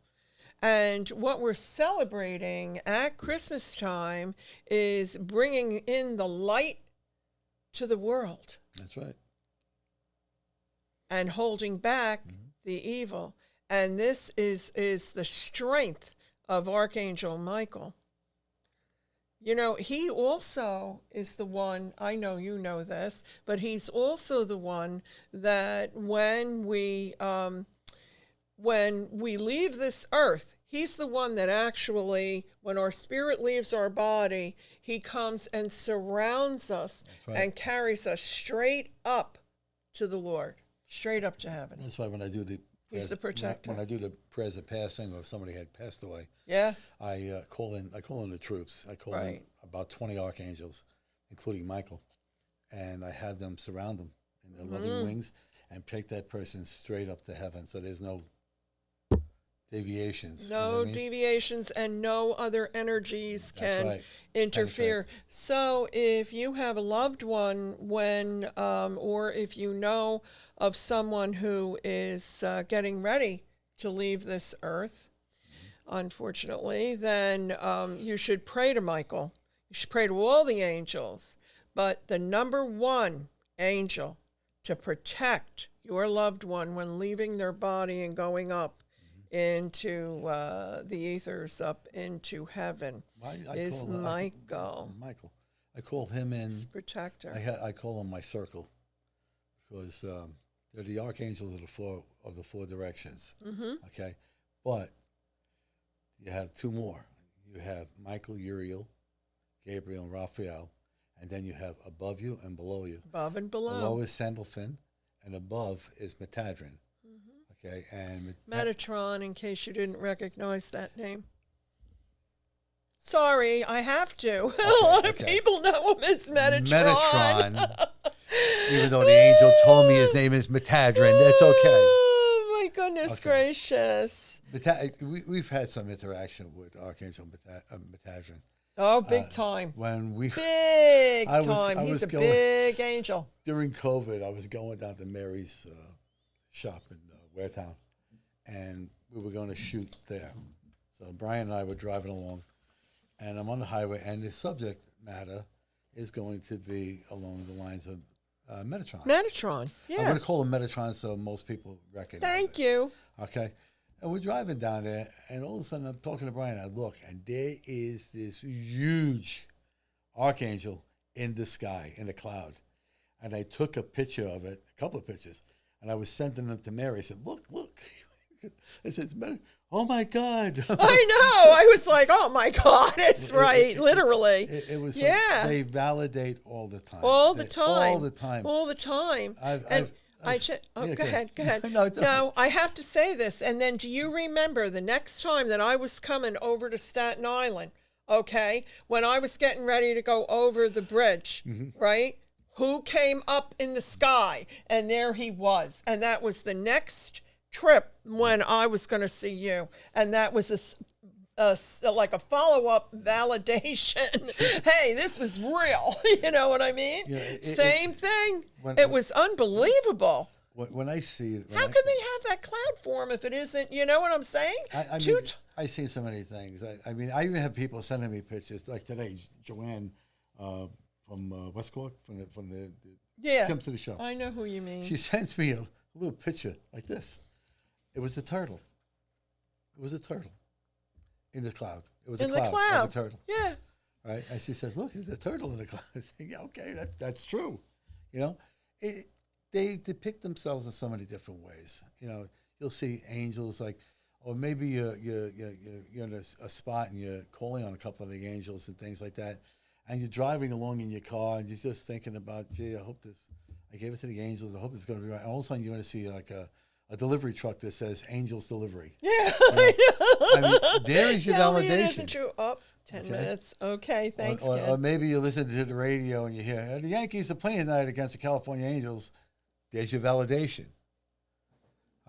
And what we're celebrating at Christmas time is bringing in the light to the world That's right. and holding back the evil. And this is the strength of Archangel Michael. You know, he also is the one, I know you know this, but he's also the one that when we leave this earth, he's the one that actually, when our spirit leaves our body, he comes and surrounds us and carries us straight up to the Lord, straight up to heaven. That's why when I do the He's the protector. When I do the prayers of passing, or if somebody had passed away, Yeah. I call in the troops. I call in about 20 archangels, including Michael, and I have them surround them in their loving wings and take that person straight up to heaven. So there's no deviations. No you know what I mean? deviations, and no other energies can right. interfere. So if you have a loved one or if you know of someone who is getting ready to leave this earth, unfortunately, then you should pray to Michael. You should pray to all the angels. But the number one angel to protect your loved one when leaving their body and going up into the ethers, up into heaven, is Michael. Michael. I call him in. He's protector. I call him my circle, because they're the archangels of the four directions. Okay, but you have two more. You have Michael, Uriel, Gabriel, and Raphael, and then you have above you and below you. Above and below. Below is Sandalphon, and above is Metadrin. Okay, and Metatron, in case you didn't recognize that name. Sorry, I have to. A lot of people know him as Metatron. Even though the angel told me his name is Metadrin, that's okay. Oh, my goodness gracious. We've had some interaction with Archangel Metadrin. Oh, big time. When we Big time. He's a big angel. During COVID, I was going down to Mary's shop in Waretown, and we were going to shoot there. So Brian and I were driving along, and I'm on the highway, and the subject matter is going to be along the lines of Metatron. Metatron, yeah. I'm going to call him Metatron so most people recognize it. Thank you. Okay. And we're driving down there, and all of a sudden I'm talking to Brian. I look, and there is this huge archangel in the sky, in the cloud. And I took a picture of it, a couple of pictures, and I was sending them to Mary. I said, look. I said, oh, my God. I know. I was like, oh, my God. It's right, literally. It was yeah. They validate all the time. All the time. All the time. Go ahead. No, I have to say this. And then do you remember the next time that I was coming over to Staten Island, okay, when I was getting ready to go over the bridge, right? Who came up in the sky? And there he was. And that was the next trip when I was going to see you. And that was like a follow-up validation. Hey, this was real. You know what I mean? Yeah, Same thing. It was unbelievable. When I see... How can they have that cloud form if it isn't, you know what I'm saying? I see so many things. I mean, I even have people sending me pictures. Like today, Joanne from West Cork, from the comes to the show. I know who you mean. She sends me a little picture like this. It was a turtle. In the cloud. It was a cloud of a turtle. Yeah. Right? And she says, look, there's a turtle in the cloud. I say, yeah, okay, that's true. You know? They depict themselves in so many different ways. You know, you'll see angels like, or maybe you're in a spot and you're calling on a couple of the angels and things like that, and you're driving along in your car and you're just thinking about, gee, I gave it to the angels, I hope it's going to be right. And all of a sudden you're going to see like a delivery truck that says Angels Delivery. Yeah, I mean, there is your validation. It isn't true. 10 minutes. Okay, thanks, Ken. Or maybe you listen to the radio and you hear, the Yankees are playing tonight against the California Angels. There's your validation.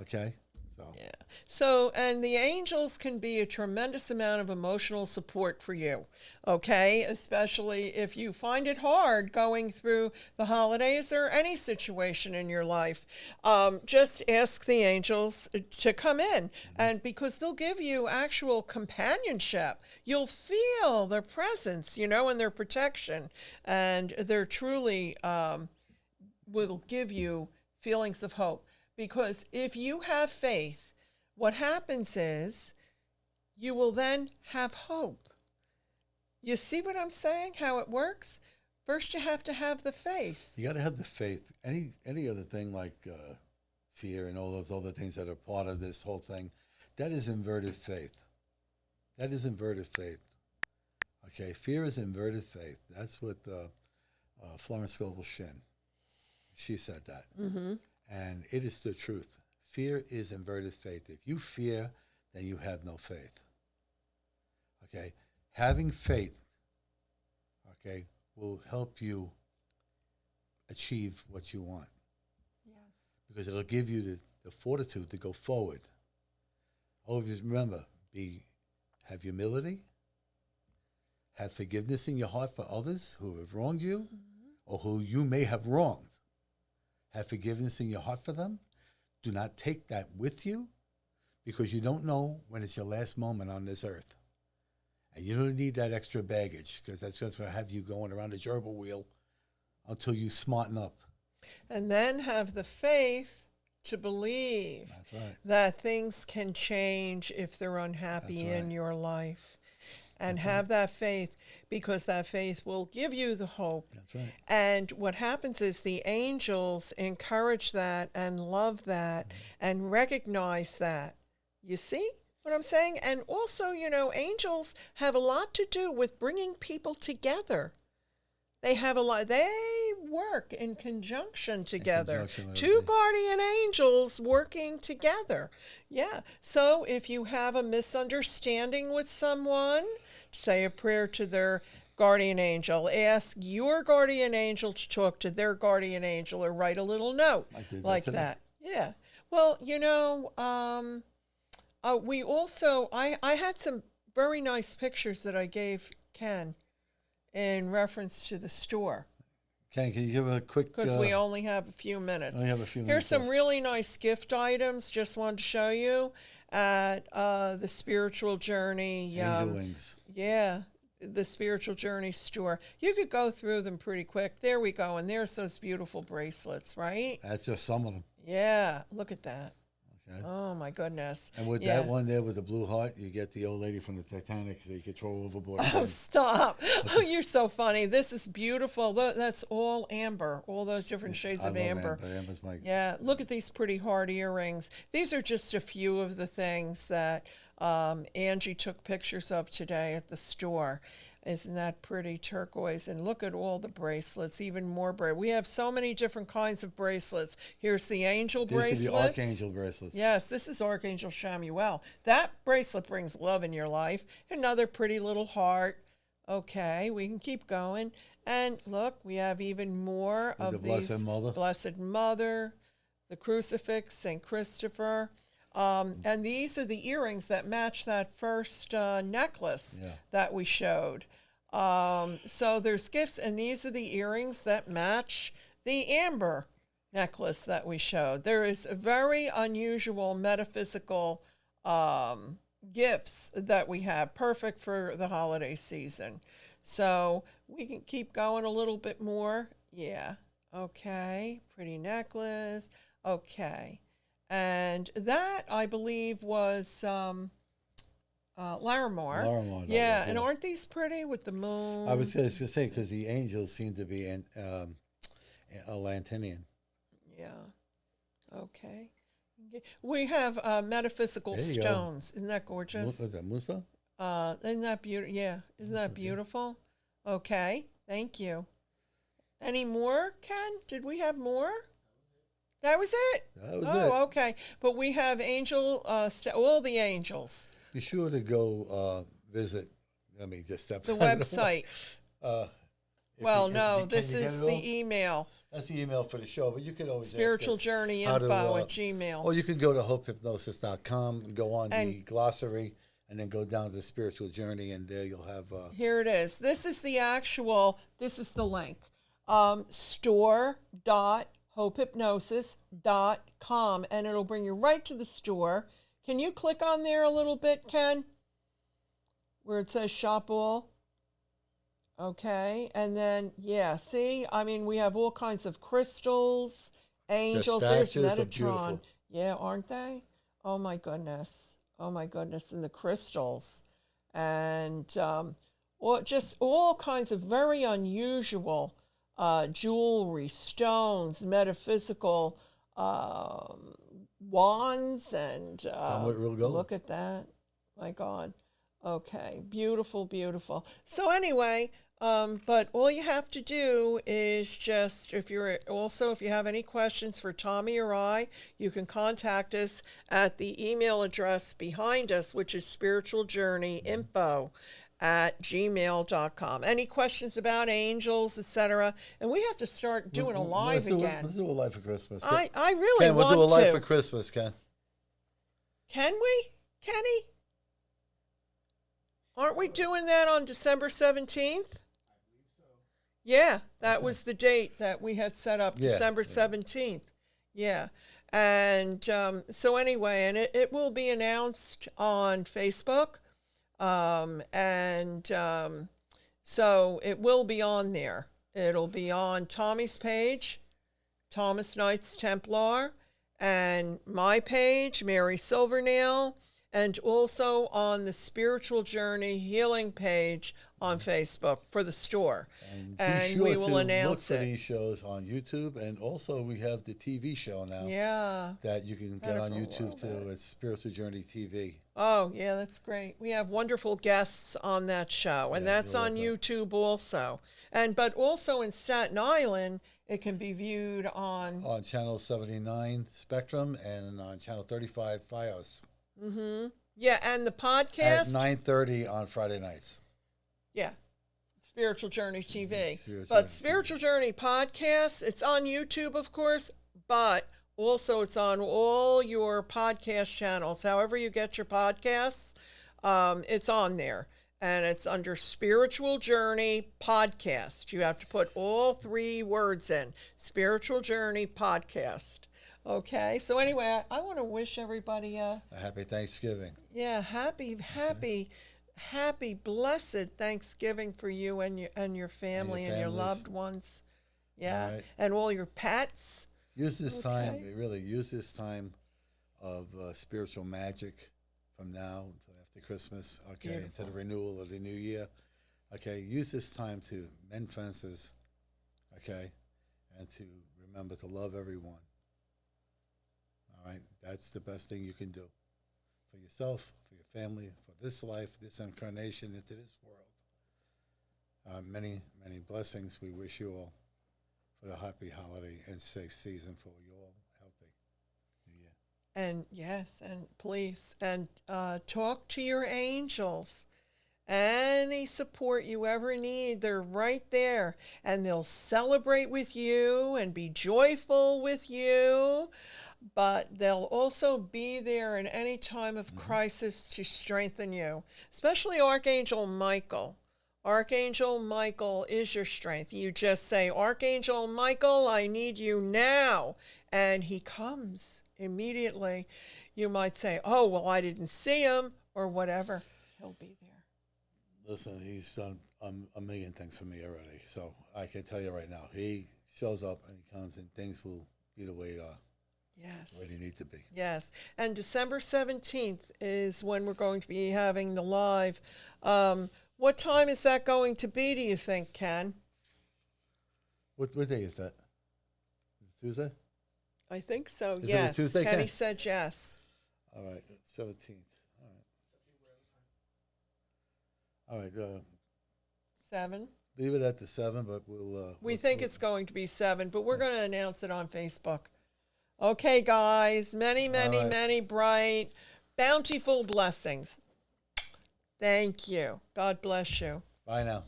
Okay? So Yeah. So, and the angels can be a tremendous amount of emotional support for you, okay? Especially if you find it hard going through the holidays or any situation in your life. Just ask the angels to come in, and because they'll give you actual companionship, you'll feel their presence, and their protection, and they're truly will give you feelings of hope. Because if you have faith, what happens is you will then have hope. You see what I'm saying? How it works? First, you have to have the faith. You got to have the faith. Any other thing like fear and all those other things that are part of this whole thing, that is inverted faith. That is inverted faith. Okay, fear is inverted faith. That's what Florence Scovel Shinn, she said that. Mm-hmm. And it is the truth. Fear is inverted faith. If you fear, then you have no faith. Okay? Having faith, okay, will help you achieve what you want. Yes. Because it'll give you the fortitude to go forward. Always remember, have humility, have forgiveness in your heart for others who have wronged you, Mm-hmm. or who you may have wronged. Have forgiveness in your heart for them. Do not take that with you, because you don't know when it's your last moment on this earth. And you don't need that extra baggage, because that's just going to have you going around the gerbil wheel until you smarten up. And then have the faith to believe That's right. that things can change if they're unhappy That's in right. your life. And That's have that faith, because that faith will give you the hope. That's right. And what happens is the angels encourage that and love that and recognize that. You see what I'm saying? And also, angels have a lot to do with bringing people together. They work in conjunction together. conjunction with Two everything. guardian angels working together. Yeah. So if you have a misunderstanding with someone, say a prayer to their guardian angel. Ask your guardian angel to talk to their guardian angel, or write a little note I did like today. that. Yeah. Well, we also, I had some very nice pictures that I gave Ken in reference to the store, Ken, can you give a quick... because we only have a few minutes. only have a few Here's minutes some left. really nice gift items. Just wanted to show you at the Spiritual Journey. Angel wings. Yeah, the Spiritual Journey store. You could go through them pretty quick. There we go. And there's those beautiful bracelets, right? That's just some of them. Yeah, look at that. Okay. Oh, my goodness. And with Yeah. that one there with the blue heart, you get the old lady from the Titanic that you could throw overboard. Oh, stop. Oh, you're so funny. This is beautiful. That's all amber, all those different shades I of love amber. Amber's my... Yeah, look at these pretty heart earrings. These are just a few of the things that Angie took pictures of today at the store. Isn't that pretty turquoise? And look at all the bracelets, even more We have so many different kinds of bracelets. Here's the angel These bracelets. are the Archangel bracelets. Yes, this is Archangel Shamuel. That bracelet brings love in your life. Another pretty little heart. Okay, we can keep going. And look, we have even more With of the these. Blessed Mother. Blessed Mother, the crucifix, St. Christopher. And these are the earrings that match that first necklace that we showed. So there's gifts, and these are the earrings that match the amber necklace that we showed. There is a very unusual metaphysical gifts that we have, perfect for the holiday season. So we can keep going a little bit more. Yeah. Okay. Pretty necklace. Okay. And that, I believe, was Larimar. Larimar, Yeah, and aren't these pretty with the moon? I was just going to say, because the angels seem to be Atlantean. Yeah. Okay. We have metaphysical There you go. stones. Isn't that gorgeous? What's that, Musa? Isn't that beautiful? Yeah. Isn't that beautiful? Okay. Thank you. Any more, Ken? Did we have more? That was it? That was it. Oh, okay. But we have all the angels. Be sure to go visit, let me just step The out of website. Well, can no, you this get is it the all? email. That's the email for the show, but you can always Spiritual ask us Journey how to, Info at Gmail. or you can go to hopehypnosis.com and go on the And- glossary and then go down to the spiritual journey, and there you'll have. Here it is. This is the link. Store.hopehypnosis.com, and it'll bring you right to the store. Can you click on there a little bit, Ken? Where it says shop all. Okay, and then, yeah, see, I mean, we have all kinds of crystals, angels. There's statues are Metatron. beautiful. Yeah, aren't they? Oh my goodness. Oh my goodness. And the crystals. And just all kinds of very unusual jewelry, stones, metaphysical wands, and Some with real gold. look at that. My God. Okay, beautiful, beautiful. So anyway, but all you have to do is just, if you have any questions for Tommy or I, you can contact us at the email address behind us, which is spiritualjourneyinfo@gmail.com. Any questions about angels, etc.? And we have to start doing a live again. Let's do a live for Christmas. I really Ken, want we'll do a live to. for Christmas, Ken. Can we, Kenny? Aren't we doing that on December 17th? Yeah, that was the date that we had set up, Yeah, December 17th. Yeah. And so anyway, and it will be announced on Facebook. So it will be on there. It'll be on Tommy's page, Thomas Knights Templar, and my page, Mary Silvernail, and also on the Spiritual Journey Healing page on Facebook for the store. And be we sure will to announce look for it. these shows on YouTube, and also we have the TV show now Yeah. that you can get on Medical YouTube too. It's Spiritual Journey TV. Oh, yeah, that's great. We have wonderful guests on that show, and Yeah, that's you'll on love that. YouTube also. But also in Staten Island, it can be viewed on. On channel 79 Spectrum and on channel 35 FiOS Yeah, and the at podcast. 9:30 on Friday nights. Yeah, Spiritual Journey TV. Spiritual But Journey Spiritual Journey podcast, it's on YouTube, of course, but also it's on all your podcast channels. However you get your podcasts, it's on there. And it's under Spiritual Journey Podcast. You have to put all 3 words in. Spiritual Journey Podcast. Okay, so anyway, I want to wish everybody A happy Thanksgiving. happy, blessed Thanksgiving for you and your family and your families. loved ones. Yeah, All right. and all your pets. Use this time, Okay. really use this time of spiritual magic from now until after Christmas, okay, into Beautiful. the renewal of the new year. Okay, use this time to mend fences, okay, and to remember to love everyone. All right, that's the best thing you can do for yourself, for your family, for this life, this incarnation into this world. Many, many blessings. We wish you all for the happy holiday and safe season for you all healthy New Year. And yes, and please, and talk to your angels. Any support you ever need, they're right there, and they'll celebrate with you and be joyful with you. But they'll also be there in any time of crisis to strengthen you, especially Archangel Michael. Archangel Michael is your strength. You just say, Archangel Michael, I need you now. And he comes immediately. You might say, oh, well, I didn't see him or whatever. He'll be there. Listen, he's done a million things for me already. So I can tell you right now, he shows up and he comes and things will be the way Yes. they need to be. Yes. And December 17th is when we're going to be having the live. What time is that going to be, do you think, Ken? What day is that? Tuesday? I think so, Is it a yes. Tuesday, Kenny Ken? said yes. All right, 17th. All right, 7. leave it at the 7, but we'll. We think it's going to be 7, but we're going to announce it on Facebook. Okay, guys. Many, many, right. many bright, bountiful blessings. Thank you. God bless you. Bye now.